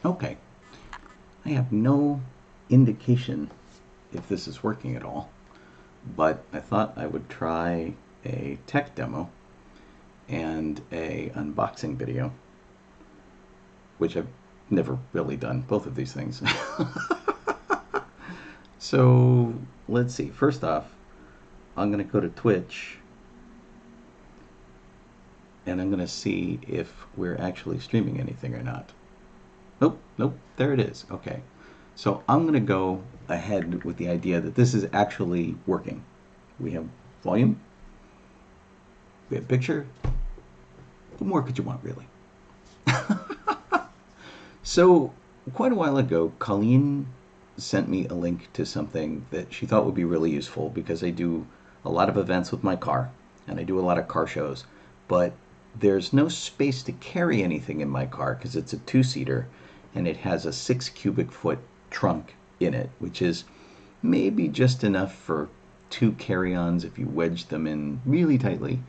Okay, I have no indication if this is working at all, but I thought I would try a tech demo and a unboxing video, which I've never really done, both of these things. So let's see. First off, I'm going to go to Twitch and I'm going to see if we're actually streaming anything or not. Nope, nope, there it is. Okay. So I'm going to go ahead with the idea that this is actually working. We have volume, we have picture. What more could you want, really? So quite a while ago, Colleen sent me a link to something that she thought would be really useful because I do a lot of events with my car and I do a lot of car shows, but there's no space to carry anything in my car because it's a two-seater and it has a 6 cubic foot trunk in it, which is maybe just enough for 2 carry-ons if you wedge them in really tightly,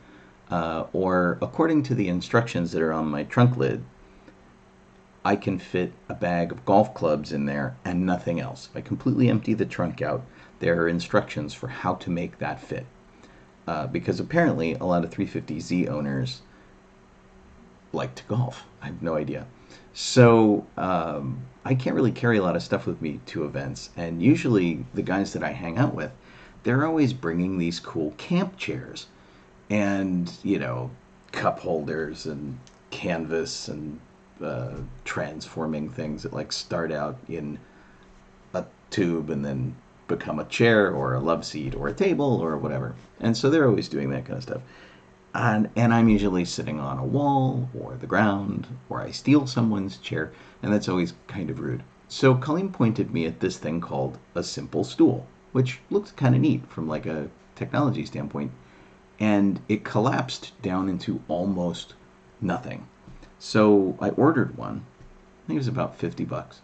or according to the instructions that are on my trunk lid, I can fit a bag of golf clubs in there and nothing else. If I completely empty the trunk out, there are instructions for how to make that fit. Because apparently a lot of 350Z owners like to golf. I have no idea. So I can't really carry a lot of stuff with me to events. And usually the guys that I hang out with, they're always bringing these cool camp chairs and, you know, cup holders and canvas and transforming things that like start out in a tube and then become a chair or a love seat or a table or whatever. And so they're always doing that kind of stuff. And I'm usually sitting on a wall or the ground, or I steal someone's chair, and that's always kind of rude. So Colleen pointed me at this thing called a simple stool, which looks kind of neat from like a technology standpoint, and it collapsed down into almost nothing. So I ordered one. I think it was about $50.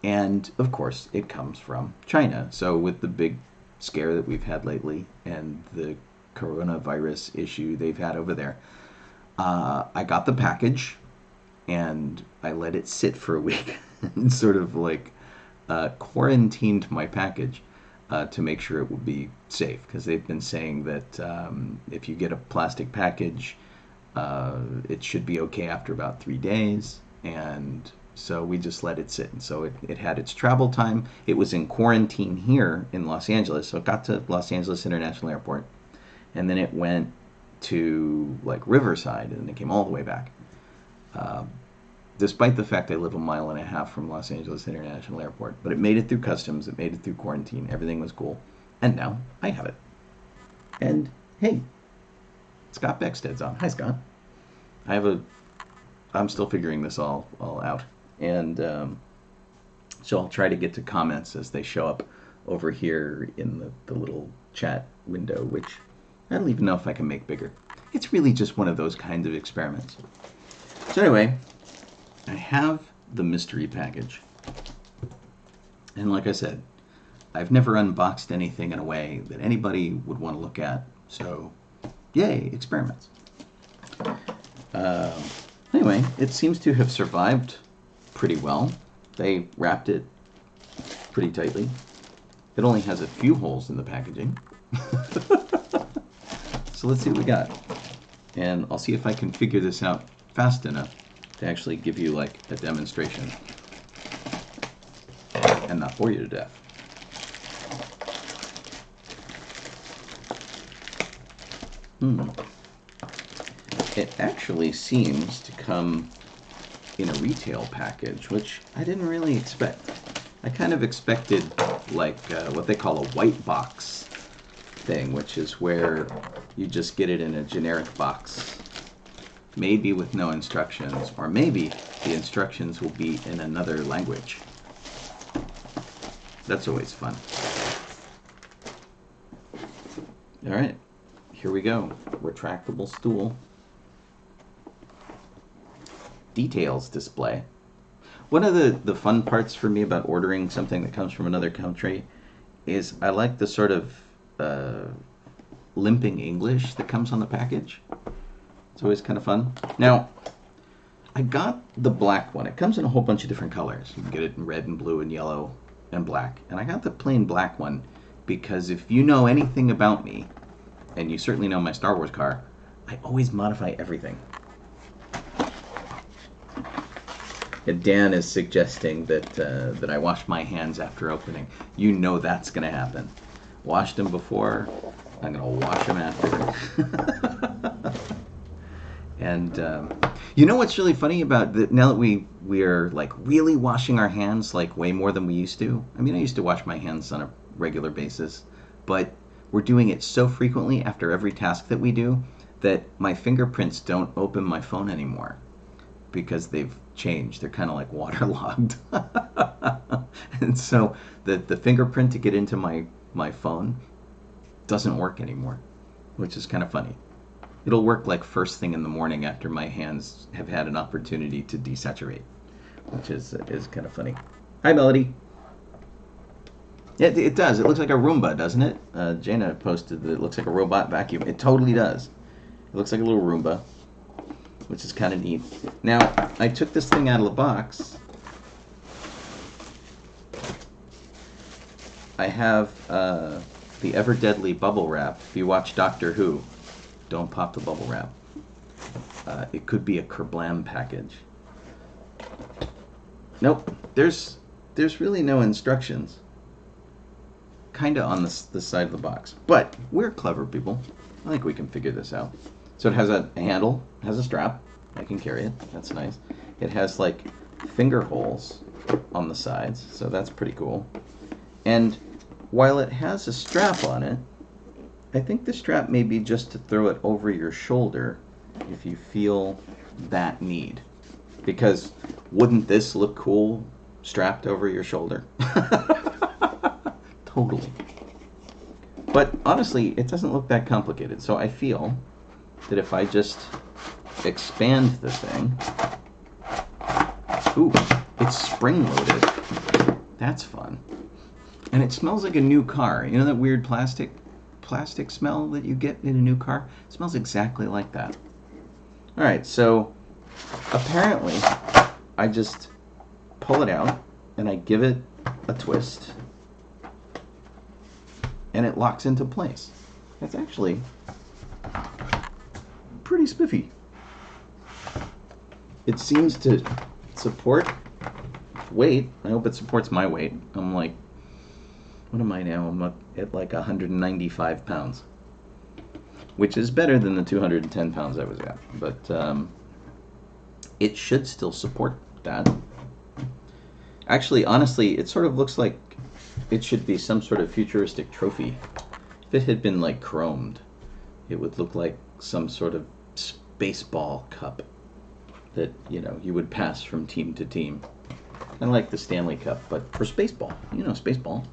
And of course, it comes from China. So with the big scare that we've had lately and the coronavirus issue they've had over there, I got the package and I let it sit for a week and sort of like quarantined my package to make sure it would be safe, because they've been saying that if you get a plastic package, it should be okay after about 3 days. And so we just let it sit. And so it had its travel time. It was in quarantine here in Los Angeles. So it got to Los Angeles International Airport. And then it went to like Riverside and it came all the way back. Despite the fact I live a mile and a half from Los Angeles International Airport. But it made it through customs. It made it through quarantine. Everything was cool. And now I have it. And hey, Scott Beckstead's on. Hi, Scott. I'm still figuring this all out. And so I'll try to get to comments as they show up over here in the little chat window, which I don't even know if I can make bigger. It's really just one of those kinds of experiments. So anyway, I have the mystery package. And like I said, I've never unboxed anything in a way that anybody would want to look at. So yay, experiments. Anyway, it seems to have survived pretty well. They wrapped it pretty tightly. It only has a few holes in the packaging. So let's see what we got. And I'll see if I can figure this out fast enough to actually give you like a demonstration and not bore you to death. It actually seems to come in a retail package, which I didn't really expect. I kind of expected like what they call a white box thing, which is where you just get it in a generic box, maybe with no instructions, or maybe the instructions will be in another language. That's always fun. All right, here we go. Retractable stool. Details display. One of the fun parts for me about ordering something that comes from another country is I like the sort of limping English that comes on the package. It's always kind of fun. Now, I got the black one. It comes in a whole bunch of different colors. You can get it in red and blue and yellow and black. And I got the plain black one because if you know anything about me, and you certainly know my Star Wars car, I always modify everything. And Dan is suggesting that I wash my hands after opening. You know that's going to happen. Washed them before, I'm going to wash them after. And you know what's really funny about now that we're like really washing our hands like way more than we used to. I mean, I used to wash my hands on a regular basis, but we're doing it so frequently after every task that we do that my fingerprints don't open my phone anymore because they've changed. They're kind of like waterlogged. And so the fingerprint to get into my phone doesn't work anymore, which is kind of funny. It'll work like first thing in the morning after my hands have had an opportunity to desaturate, which is kind of funny. Hi, Melody. Yeah, it does. It looks like a Roomba, doesn't it? Jana posted that it looks like a robot vacuum. It totally does. It looks like a little Roomba, which is kind of neat. Now, I took this thing out of the box. I have the ever deadly bubble wrap. If you watch Doctor Who, don't pop the bubble wrap. It could be a Kerblam package. Nope. There's really no instructions. Kind of on the side of the box. But we're clever people. I think we can figure this out. So it has a handle, has a strap. I can carry it. That's nice. It has like finger holes on the sides, so that's pretty cool. And while it has a strap on it, I think the strap may be just to throw it over your shoulder if you feel that need. Because wouldn't this look cool strapped over your shoulder? Totally. But honestly, it doesn't look that complicated. So I feel that if I just expand the thing... Ooh, it's spring-loaded. That's fun. And it smells like a new car. You know that weird plastic smell that you get in a new car? It smells exactly like that. Alright, so apparently I just pull it out and I give it a twist and it locks into place. That's actually pretty spiffy. It seems to support weight. I hope it supports my weight. I'm like, what am I now? I'm at like 195 pounds, which is better than the 210 pounds I was at. But it should still support that. Actually, honestly, it sort of looks like it should be some sort of futuristic trophy. If it had been like chromed, it would look like some sort of baseball cup that, you know, you would pass from team to team. Kind of like the Stanley Cup, but for spaceball. You know, spaceball.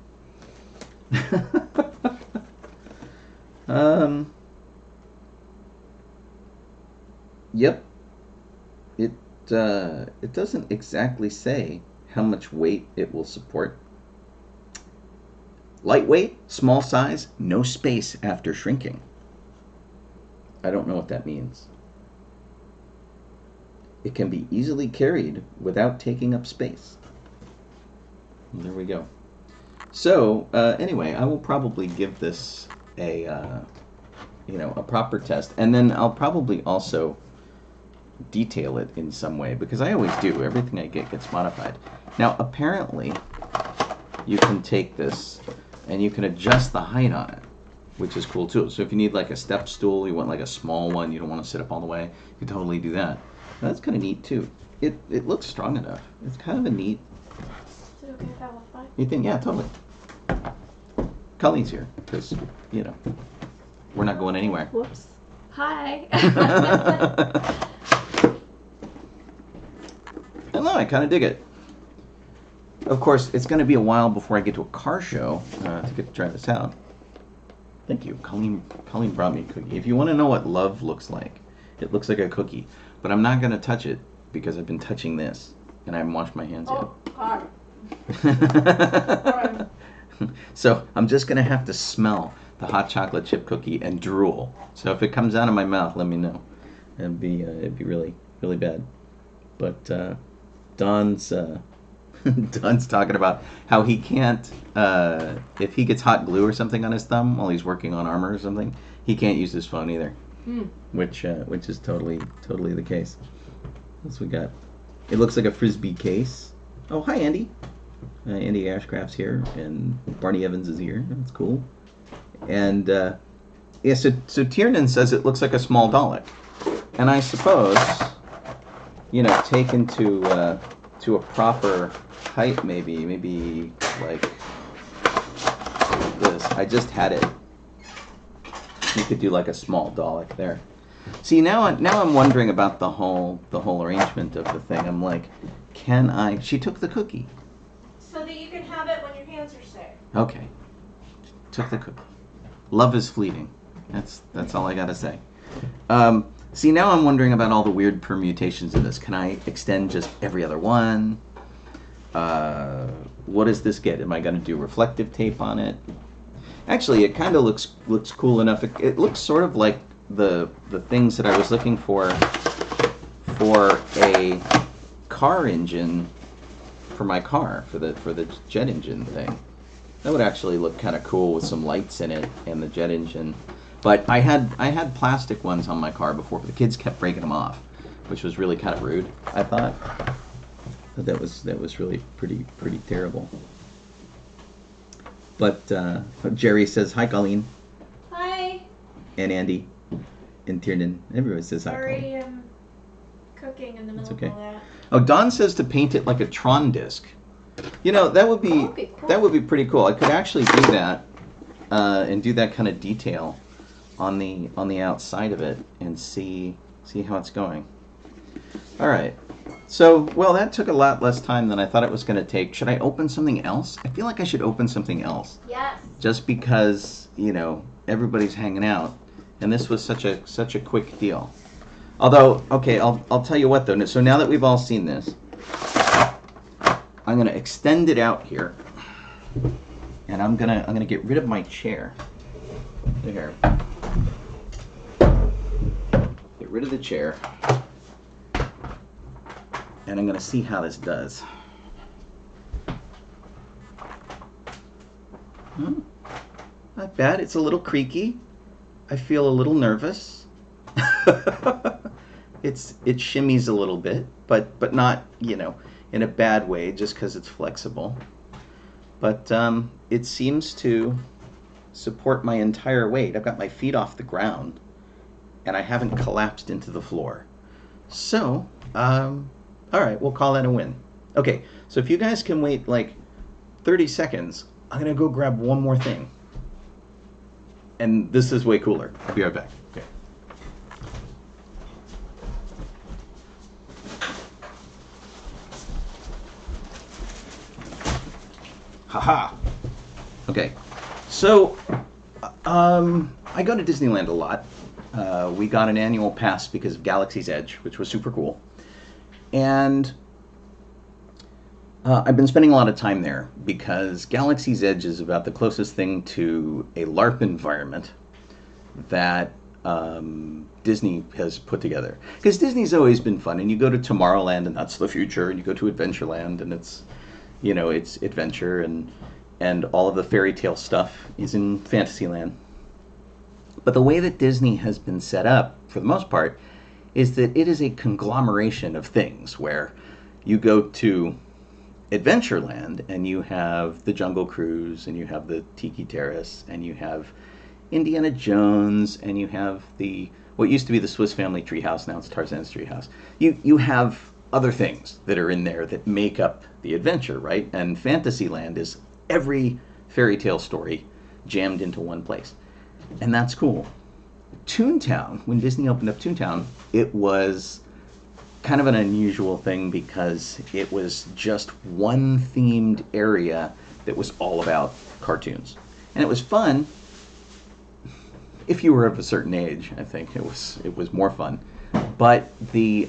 Yep. It doesn't exactly say how much weight it will support. Lightweight, small size, no space after shrinking. I don't know what that means. It can be easily carried without taking up space. There we go. So anyway, I will probably give this a proper test, and then I'll probably also detail it in some way, because I always do. Everything I get gets modified. Now, apparently, you can take this and you can adjust the height on it, which is cool too. So if you need like a step stool, you want like a small one, you don't want to sit up all the way, you can totally do that. Now, that's kind of neat too. It looks strong enough. It's kind of a neat. Is it okay if I walk by? You think? Yeah, totally. Colleen's here because, you know, we're not going anywhere. Whoops. Hi. I don't know, I kind of dig it. Of course, it's going to be a while before I get to a car show to get to try this out. Thank you. Colleen brought me a cookie. If you want to know what love looks like, it looks like a cookie. But I'm not going to touch it because I've been touching this and I haven't washed my hands yet. God. So I'm just going to have to smell the hot chocolate chip cookie and drool. So if it comes out of my mouth, let me know. It'd be really, really bad. But Don's Don's talking about how he can't if he gets hot glue or something on his thumb while he's working on armor or something, he can't use his phone either. Which is totally the case. What's we got? It looks like a frisbee case. Oh, hi Andy. Andy Ashcraft's here, and Barney Evans is here. That's cool. And yeah, so Tiernan says it looks like a small Dalek, and I suppose, taken to a proper height, maybe like this. I just had it. You could do like a small Dalek there. See, now I'm wondering about the whole arrangement of the thing. I'm like, can I? She took the cookie. So that you can have it when your hands are sick. Okay. Took the cookie. Love is fleeting. That's all I gotta say. See, now I'm wondering about all the weird permutations of this. Can I extend just every other one? What does this get? Am I gonna do reflective tape on it? Actually, it kind of looks cool enough. It looks sort of like the things that I was looking for a car engine for my car, for the jet engine thing. That would actually look kind of cool with some lights in it and the jet engine. But I had plastic ones on my car before, but the kids kept breaking them off, which was really kind of rude, I thought. But that was really pretty terrible. But Jerry says hi, Colleen. Hi. And Andy. And Tiernan. Everyone says hi, Colleen. Sorry, I'm cooking in the middle okay. of all that. Oh, Don says to paint it like a Tron disc. That would be cool. That would be pretty cool. I could actually do that and do that kind of detail on the outside of it and see how it's going. All right. So, well, that took a lot less time than I thought it was going to take. Should I open something else? I feel like I should open something else. Yes. Just because, everybody's hanging out, and this was such a quick deal. Although, okay, I'll tell you what though. So now that we've all seen this, I'm going to extend it out here, and I'm gonna get rid of my chair. There. Get rid of the chair. And I'm going to see how this does. Not bad. It's a little creaky. I feel a little nervous. It shimmies a little bit, but not, in a bad way, just because it's flexible. But it seems to support my entire weight. I've got my feet off the ground, and I haven't collapsed into the floor. So, all right, we'll call that a win. Okay, so if you guys can wait like 30 seconds, I'm going to go grab one more thing. And this is way cooler. I'll be right back. Okay. Haha. Okay, so I go to Disneyland a lot. We got an annual pass because of Galaxy's Edge, which was super cool. And I've been spending a lot of time there because Galaxy's Edge is about the closest thing to a LARP environment that Disney has put together. Because Disney's always been fun, and you go to Tomorrowland, and that's the future, and you go to Adventureland, and it's adventure, and all of the fairy tale stuff is in Fantasyland. But the way that Disney has been set up, for the most part, is that it is a conglomeration of things where you go to Adventureland and you have the Jungle Cruise and you have the Tiki Terrace and you have Indiana Jones and you have what used to be the Swiss Family Treehouse, now it's Tarzan's Treehouse. You have other things that are in there that make up the adventure, right? And Fantasyland is every fairy tale story jammed into one place. And that's cool. Toontown, when Disney opened up Toontown, it was kind of an unusual thing because it was just one themed area that was all about cartoons. And it was fun if you were of a certain age. I think it was more fun. But the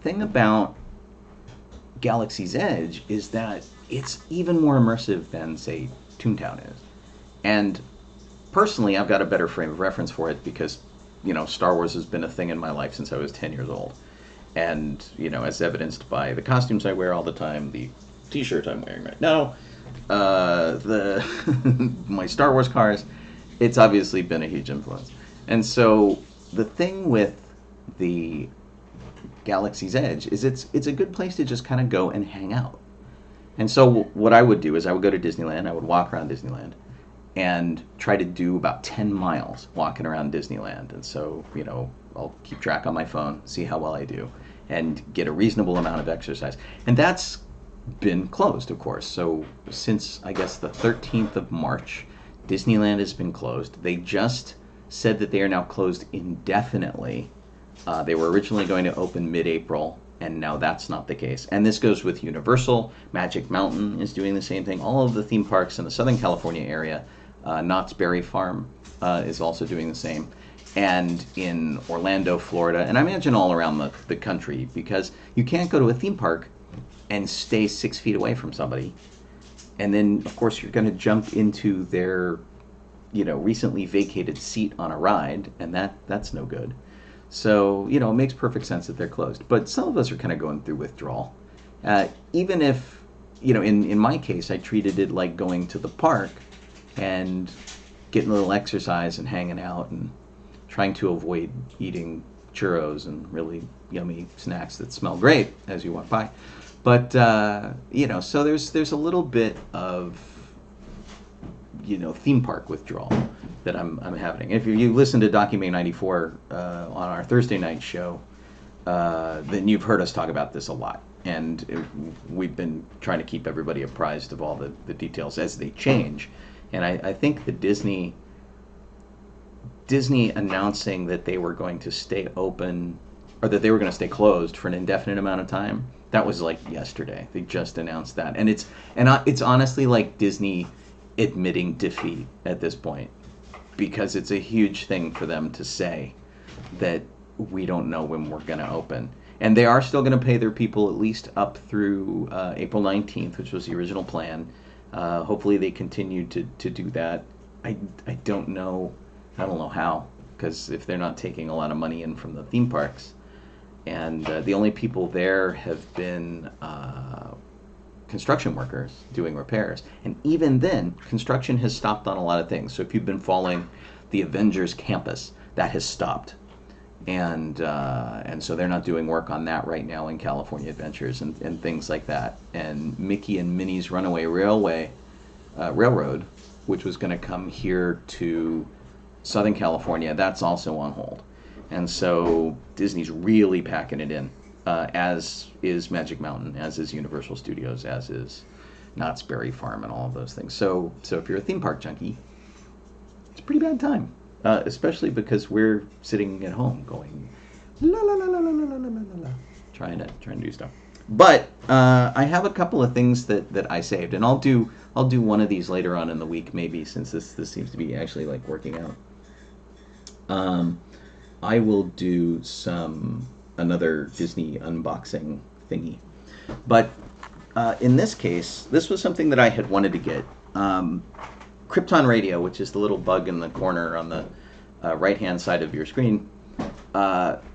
thing about Galaxy's Edge is that it's even more immersive than, say, Toontown is. And personally, I've got a better frame of reference for it because, Star Wars has been a thing in my life since I was 10 years old. And, as evidenced by the costumes I wear all the time, the t-shirt I'm wearing right now, the my Star Wars cars, it's obviously been a huge influence. And so the thing with the Galaxy's Edge is it's a good place to just kind of go and hang out. And so what I would do is I would go to Disneyland, I would walk around Disneyland, and try to do about 10 miles walking around Disneyland. And so, I'll keep track on my phone, see how well I do, and get a reasonable amount of exercise. And that's been closed, of course. So since, I guess, the 13th of March, Disneyland has been closed. They just said that they are now closed indefinitely. They were originally going to open mid-April, and now that's not the case. And this goes with Universal. Magic Mountain is doing the same thing. All of the theme parks in the Southern California area, Knott's Berry Farm is also doing the same. And in Orlando, Florida, and I imagine all around the country, because you can't go to a theme park and stay 6 feet away from somebody. And then, of course, you're going to jump into their, recently vacated seat on a ride, and that's no good. So, it makes perfect sense that they're closed. But some of us are kind of going through withdrawal. Even if, in my case, I treated it like going to the park and getting a little exercise and hanging out and trying to avoid eating churros and really yummy snacks that smell great as you walk by. But, so there's a little bit of, theme park withdrawal that I'm having. If you listen to DB94 on our Thursday night show, then you've heard us talk about this a lot. And we've been trying to keep everybody apprised of all the details as they change. And I think the Disney announcing that they were going to stay open, or that they were going to stay closed for an indefinite amount of time, that was like yesterday. They just announced that. And it's honestly like Disney admitting defeat at this point, because it's a huge thing for them to say that we don't know when we're going to open. And they are still going to pay their people at least up through April 19th, which was the original plan. Hopefully they continue to do that. I don't know how, because if they're not taking a lot of money in from the theme parks, and the only people there have been construction workers doing repairs. And even then, construction has stopped on a lot of things. So if you've been following the Avengers campus, that has stopped. And so they're not doing work on that right now in California Adventures and things like that. And Mickey and Minnie's Runaway Railroad, which was going to come here to Southern California, that's also on hold. And so Disney's really packing it in, as is Magic Mountain, as is Universal Studios, as is Knott's Berry Farm, and all of those things. So if you're a theme park junkie, it's a pretty bad time, especially because we're sitting at home going la la la la la la la la la, trying to do stuff. But I have a couple of things that I saved, and I'll do one of these later on in the week, maybe, since this seems to be actually like working out. I will do another Disney unboxing thingy. But in this case, this was something that I had wanted to get. Krypton Radio, which is the little bug in the corner on the right-hand side of your screen,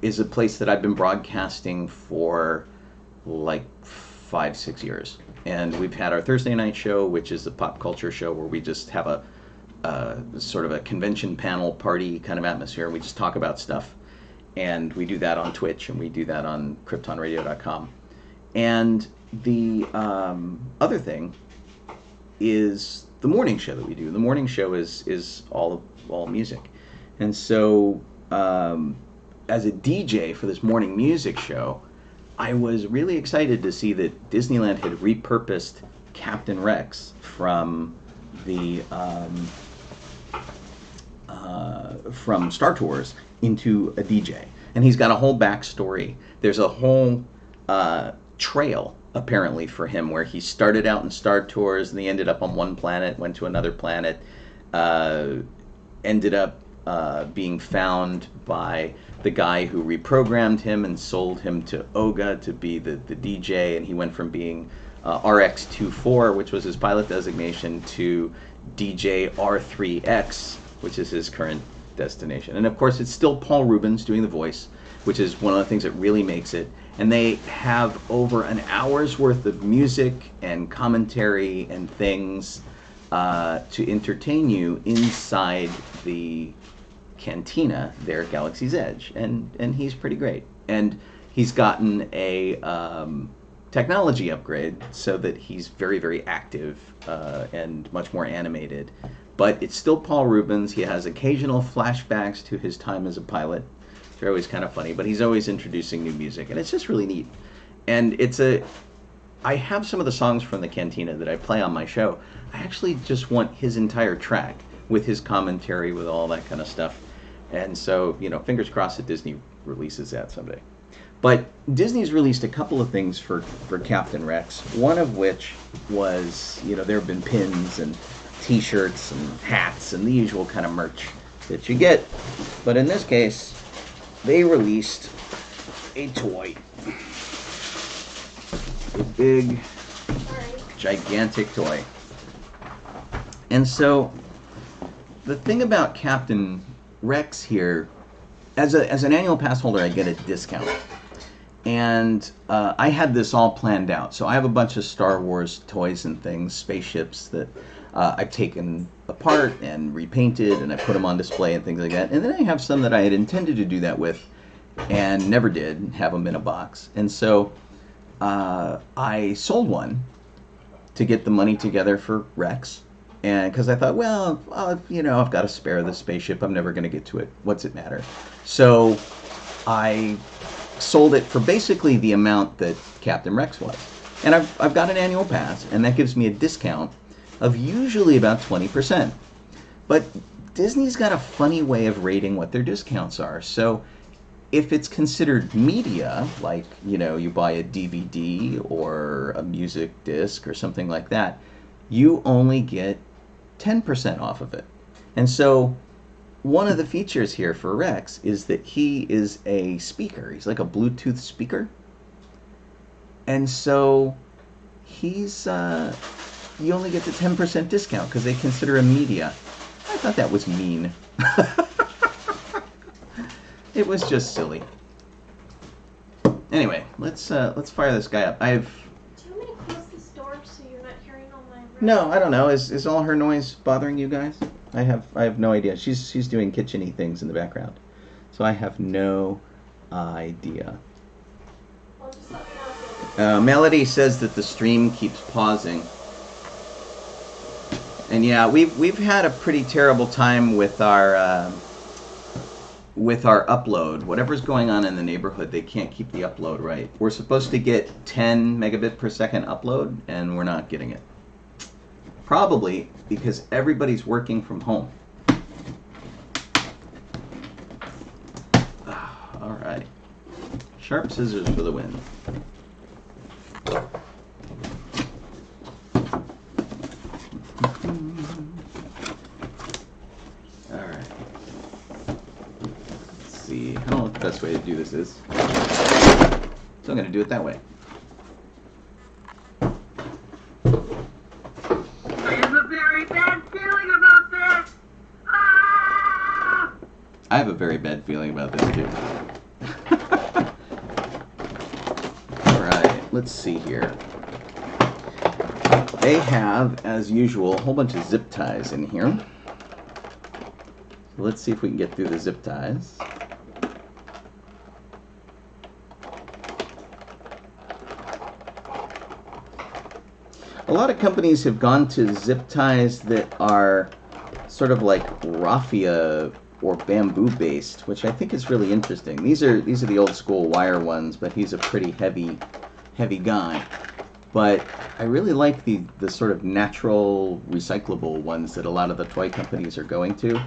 is a place that I've been broadcasting for like 5-6 years. And we've had our Thursday night show, which is a pop culture show where we just have a sort of a convention panel party kind of atmosphere. We just talk about stuff. And we do that on Twitch, and we do that on KryptonRadio.com. And the other thing is the morning show that we do. The morning show is all music. And so as a DJ for this morning music show, I was really excited to see that Disneyland had repurposed Captain Rex from the from Star Tours into a DJ. And he's got a whole backstory. There's a whole trail, apparently, for him, where he started out in Star Tours, and he ended up on one planet, went to another planet, ended up being found by the guy who reprogrammed him and sold him to Oga to be the DJ, and he went from being RX-24, which was his pilot designation, to DJ R3X, which is his current destination. And of course, it's still Paul Rubens doing the voice, which is one of the things that really makes it. and they have over an hour's worth of music and commentary and things to entertain you inside the cantina there at Galaxy's Edge, and he's pretty great. And he's gotten a technology upgrade so that he's very, very active and much more animated. But it's still Paul Rubens. He has occasional flashbacks to his time as a pilot. They're always kind of funny, but he's always introducing new music, and it's just really neat. And I have some of the songs from the Cantina that I play on my show. I actually just want his entire track with his commentary, with all that kind of stuff. And so, fingers crossed that Disney releases that someday. But Disney's released a couple of things for Captain Rex, one of which was, there have been pins and t-shirts and hats and the usual kind of merch that you get. But in this case, they released a toy. A big, gigantic toy. And so, the thing about Captain Rex here, as an annual pass holder, I get a discount. And I had this all planned out. So I have a bunch of Star Wars toys and things, spaceships that I've taken apart and repainted, and I put them on display and things like that. And then I have some that I had intended to do that with and never did, have them in a box. And so I sold one to get the money together for Rex. And because I thought, well, I've got to spare the spaceship. I'm never going to get to it. What's it matter? So I sold it for basically the amount that Captain Rex was. And I've got an annual pass, and that gives me a discount of usually about 20%. But Disney's got a funny way of rating what their discounts are. So if it's considered media, like, you buy a DVD or a music disc or something like that, you only get 10% off of it. And so one of the features here for Rex is that he is a speaker. He's like a Bluetooth speaker. And so he's, you only get the 10% discount because they consider him media. I thought that was mean. It was just silly. Anyway, let's fire this guy up. Do you want me to close this door so you're not hearing all my... No, I don't know. Is all her noise bothering you guys? I have no idea. She's doing kitchen-y things in the background, so I have no idea. Well, just let me know. Melody says that the stream keeps pausing, and yeah, we've had a pretty terrible time with our upload. Whatever's going on in the neighborhood, they can't keep the upload right. We're supposed to get 10 megabit per second upload, and we're not getting it. Probably because everybody's working from home. All right. Sharp scissors for the win. All right. Let's see. I don't know what the best way to do this is. So I'm going to do it that way. I have a very bad feeling about this too. Alright, let's see here. They have, as usual, a whole bunch of zip ties in here. So let's see if we can get through the zip ties. A lot of companies have gone to zip ties that are sort of like raffia or bamboo based, which I think is really interesting. These are the old school wire ones, but he's a pretty heavy guy. But I really like the sort of natural recyclable ones that a lot of the toy companies are going to.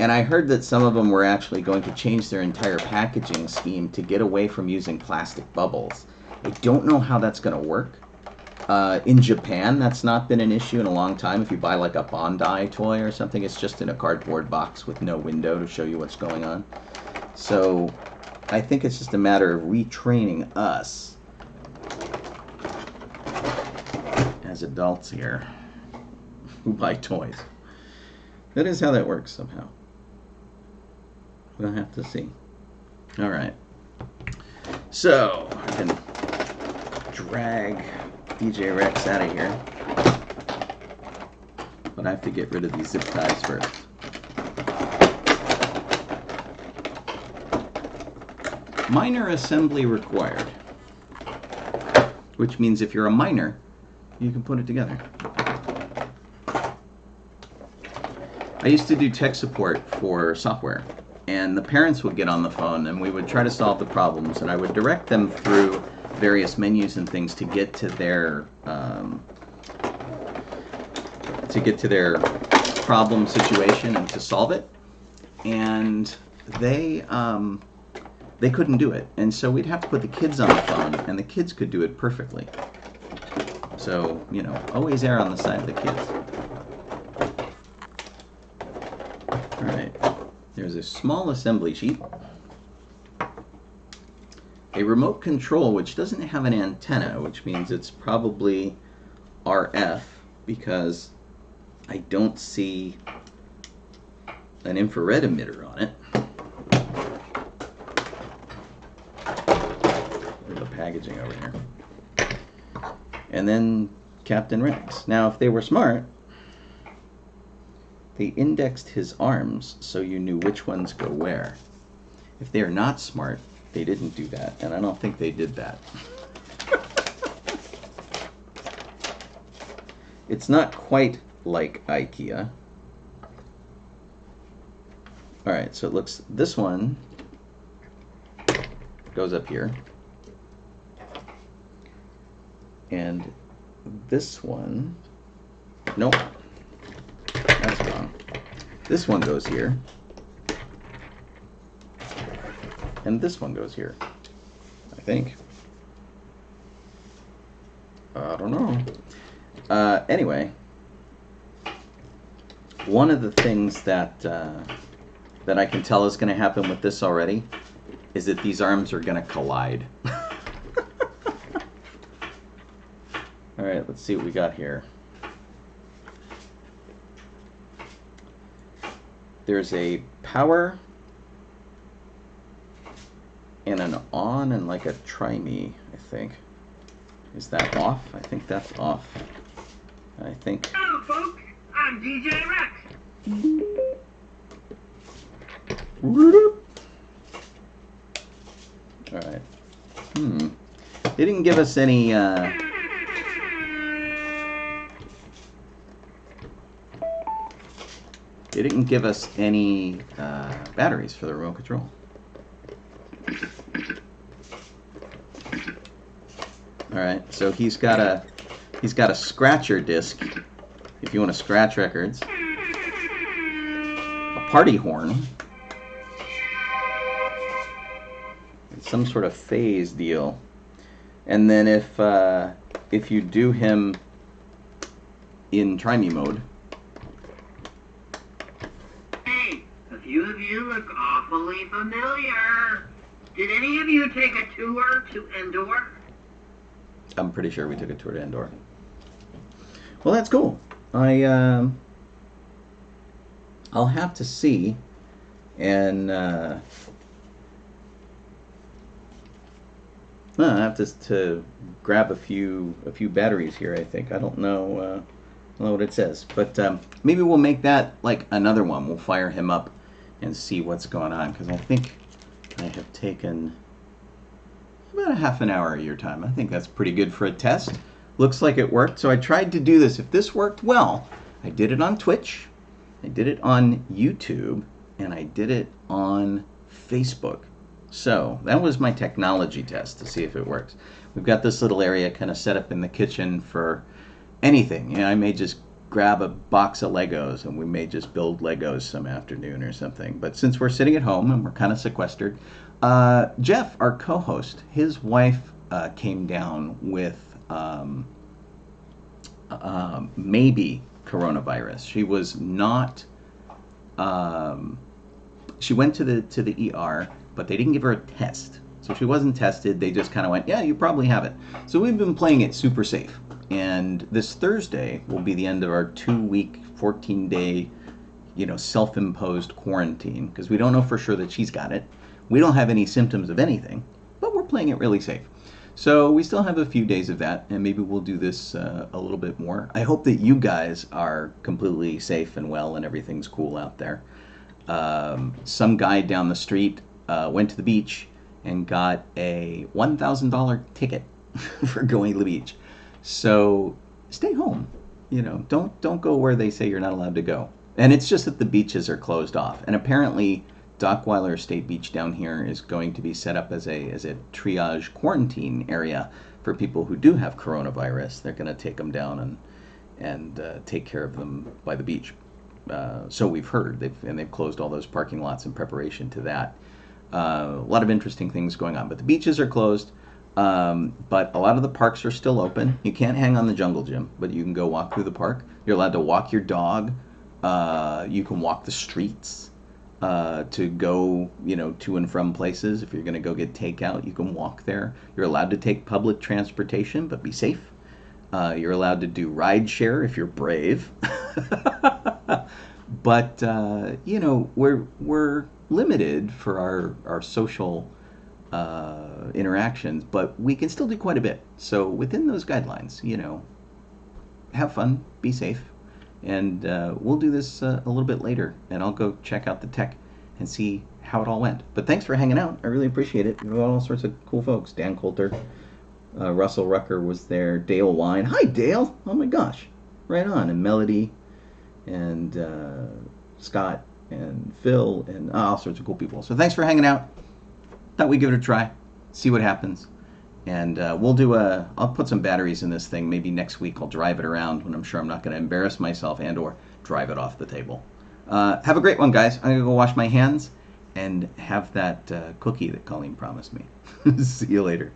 And I heard that some of them were actually going to change their entire packaging scheme to get away from using plastic bubbles. I don't know how that's going to work. In Japan, that's not been an issue in a long time. If you buy like a Bondi toy or something, it's just in a cardboard box with no window to show you what's going on. So I think it's just a matter of retraining us as adults here who buy toys. That is how that works somehow. We'll have to see. All right. So I can drag DJ Rex out of here, but I have to get rid of these zip ties first. Minor assembly required, which means if you're a minor, you can put it together. I used to do tech support for software, and the parents would get on the phone and we would try to solve the problems, and I would direct them through various menus and things to get to their problem situation and to solve it. And they couldn't do it, and so we'd have to put the kids on the phone, and the kids could do it perfectly. So, you know, always err on the side of the kids. All right, there's a small assembly sheet. A remote control which doesn't have an antenna, which means it's probably RF, because I don't see an infrared emitter on it. There's the packaging over here. And then Captain Rex. Now, if they were smart, they indexed his arms so you knew which ones go where. If they are not smart, they didn't do that, and I don't think they did that. It's not quite like IKEA. Alright, so it looks, this one goes up here. And this one, nope, that's wrong. This one goes here. And this one goes here, I think. I don't know. Anyway, one of the things that that I can tell is going to happen with this already is that these arms are going to collide. All right, let's see what we got here. There's a power and an on and like a try me, I think. Is that off? I think that's off. I think. Hello, folks. I'm DJ Rex. All right. They didn't give us any. They didn't give us any batteries for the remote control. All right, so he's got a scratcher disc if you want to scratch records, a party horn, some sort of phase deal, and then if you do him in try me mode. Hey, a few of you look awfully familiar. Did any of you take a tour to Endor? I'm pretty sure we took a tour to Endor. Well, that's cool. I'll have to see, and I have to grab a few batteries here. I think I don't know what it says, but maybe we'll make that like another one. We'll fire him up and see what's going on, because I think I have taken about a half an hour of your time. I think that's pretty good for a test. Looks like it worked. So I tried to do this. If this worked well, I did it on Twitch, I did it on YouTube, and I did it on Facebook. So that was my technology test to see if it works. We've got this little area kind of set up in the kitchen for anything. You know, I may just grab a box of Legos and we may just build Legos some afternoon or something. But since we're sitting at home and we're kind of sequestered, Jeff, our co-host, his wife came down with maybe coronavirus. She was not. She went to the ER, but they didn't give her a test, so she wasn't tested. They just kind of went, "Yeah, you probably have it." So we've been playing it super safe, and this Thursday will be the end of our 2-week, 14-day, self-imposed quarantine, because we don't know for sure that she's got it. We don't have any symptoms of anything, but we're we're playing it really safe. So we still have a few days of that, and maybe we'll do this a little bit more. I hope that you guys are completely safe and well and everything's cool out there. Some guy down the street went to the beach and got a $1,000 ticket for going to the beach. So stay home. Don't go where they say you're not allowed to go. And it's just that the beaches are closed off. And apparently, Dockweiler State Beach down here is going to be set up as a triage quarantine area for people who do have coronavirus. They're going to take them down and take care of them by the beach. So we've heard. They've closed all those parking lots in preparation to that. A lot of interesting things going on. But the beaches are closed. But a lot of the parks are still open. You can't hang on the jungle gym, but you can go walk through the park. You're allowed to walk your dog. You can walk the streets to go, to and from places. If you're going to go get takeout, you can walk there. You're allowed to take public transportation, but be safe. You're allowed to do ride share if you're brave. But we're limited for our social interactions, but we can still do quite a bit. So within those guidelines, have fun, be safe, and we'll do this a little bit later, and I'll go check out the tech and see how it all went. But thanks for hanging out. I really appreciate it. We've got all sorts of cool folks. Dan Coulter, Russell Rucker was there, Dale Wine. Hi, Dale. Oh my gosh. Right on. And Melody and Scott and Phil and all sorts of cool people. So thanks for hanging out. Thought we'd give it a try, see what happens. And I'll put some batteries in this thing. Maybe next week I'll drive it around when I'm sure I'm not going to embarrass myself and or drive it off the table. Have a great one, guys. I'm going to go wash my hands and have that cookie that Colleen promised me. See you later.